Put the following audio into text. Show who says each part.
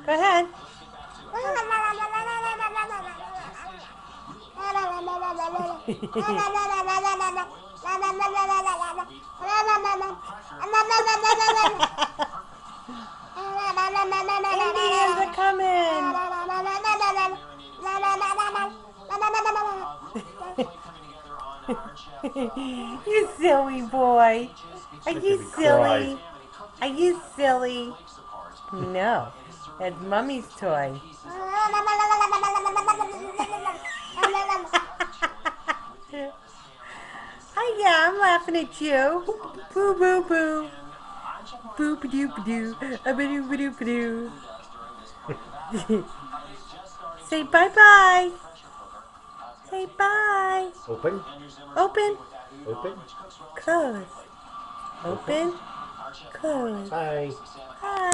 Speaker 1: Go ahead. Indians are coming. You silly boy. Are you silly? Are you silly? No, that's Mummy's toy. Hi, yeah, I'm laughing at you. Boo, boo, boo. Boo, ba doo, ba doo. A ba doo, ba doo, ba doo. Say bye bye. Say bye.
Speaker 2: Open.
Speaker 1: Open.
Speaker 2: Open.
Speaker 1: Close. Open. Close.
Speaker 2: Bye.
Speaker 1: Bye.